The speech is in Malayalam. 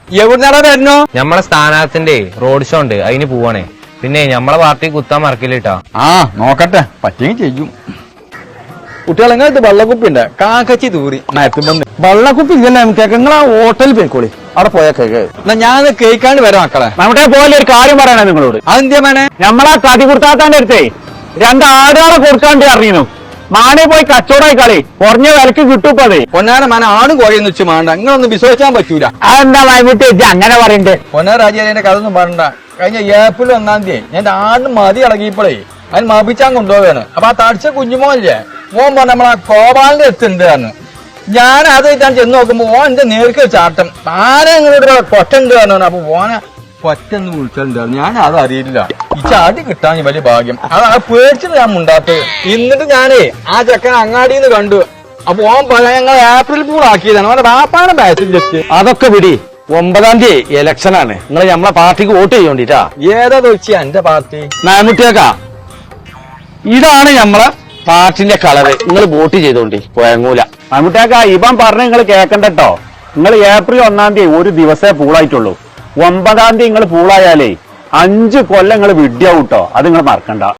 എവിടുന്നാടാ വരുന്നോ? നമ്മളെ സ്ഥാനാർത്ഥിന്റെ റോഡ് ഷോ ഉണ്ട്, അതിന് പോവാണേ. പിന്നെ നമ്മളെ പാർട്ടി കുത്താൻ മറക്കില്ലേട്ടാ. ആ നോക്കട്ടെ, പറ്റിയെങ്കിൽ ചെയ്യും. കുട്ടികൾ എങ്ങനെ വെള്ളക്കുപ്പി ഉണ്ട്, കാക്കച്ചി തൂറി മരത്തുമ്പോ. വെള്ളക്കുപ്പി ഇല്ലല്ലേ കേക്ക്, നിങ്ങൾ ആ ഹോട്ടലിൽ പോയിക്കോളി, അവിടെ പോയാ കേക്ക്. എന്നാ ഞാൻ കേൾക്കാണ്ട് വരാം മക്കളെ. നമ്മുടെ പോലെ ഒരു കാര്യം പറയണേ നിങ്ങളോട്. അതെന്താ മേനെ? നമ്മളാ കടി കൊടുത്താത്താന്റെ അടുത്തേ 2 ആടുകളെ കൊടുക്കാണ്ട് അറിയുന്നു. മാനെ പോയി കച്ചവടമായി കളി, കുറഞ്ഞ വിലക്ക് കിട്ടൂപ്പതേ. പൊന്നാര മന ആടും കോഴിയൊന്നും വെച്ച് വേണ്ട, നിങ്ങളൊന്നും വിശ്വസിക്കാൻ പറ്റൂല. അതെന്താ വൈകിട്ട് അങ്ങനെ പറയണ്ടേ? പൊന്നാര രാജാന്റെ കഥ ഒന്നും പറയണ്ട. കഴിഞ്ഞ ഏപ്രിൽ 1-ാം തീയതി ഞാൻ ആടും മതി ഇളകിയപ്പോഴേ അതിന് മപിച്ചാൻ കൊണ്ടുപോവാണ്. അപ്പൊ ആ തടിച്ച കുഞ്ഞുമോല്ലേ മോൻ പറഞ്ഞ നമ്മളാ കോപാലിന്റെ അടുത്തുണ്ട് കാരണം ഞാൻ അത് ഞാൻ ചെന്ന് നോക്കുമ്പോ ഓൻ എന്റെ നേർക്ക് ചാട്ടം ആരെ നിങ്ങളുടെ കൊറ്റുണ്ട് പറഞ്ഞു. അപ്പൊ ഓനെ കൊറ്റെന്ന് വിളിച്ചിട്ടുണ്ടായിരുന്നു. ഞാൻ അത് അറിയില്ല. ഈ ചാടി കിട്ടാൻ വലിയ ഭാഗ്യം. അത് പേടിച്ചിട്ട് ഞാൻ മുണ്ടാത്തത്. എന്നിട്ട് ഞാനേ ആ ചെക്കൻ അങ്ങാടിന്ന് കണ്ടു. അപ്പൊ ഓൻ ഞങ്ങൾ ഏപ്രിൽ പൂൾ ആക്കിയതാണ്. ഓന്റെ ബാപ്പാണ് ബാച്ചിൽ ജസ്റ്റ്. അതൊക്കെ വിടി, 9-ാം തീയതി ഇലക്ഷനാണ്. നിങ്ങൾ നമ്മളെ പാർട്ടിക്ക് വോട്ട് ചെയ്യോണ്ടിട്ടാ. ഏതാ ചോദിച്ചാ എന്റെ പാർട്ടി? നാമുട്ടിയേക്കാ, ഇതാണ് നമ്മളെ പാർട്ടിന്റെ കളറ്. നിങ്ങൾ വോട്ട് ചെയ്തോണ്ടി പോയങ്ങൂല. നാമുട്ടിയേക്കാ, ഇവൻ പറഞ്ഞ നിങ്ങൾ കേക്കണ്ടോ. നിങ്ങൾ ഏപ്രിൽ 1-ാം തീയതി ഒരു ദിവസേ പൂളായിട്ടുള്ളൂ. 9-ാം തീയതി നിങ്ങൾ പൂളായാലേ 5 കൊല്ലം നിങ്ങൾ വിഡ്ഢിയാവൂട്ടോ. അത് നിങ്ങൾ മറക്കണ്ട.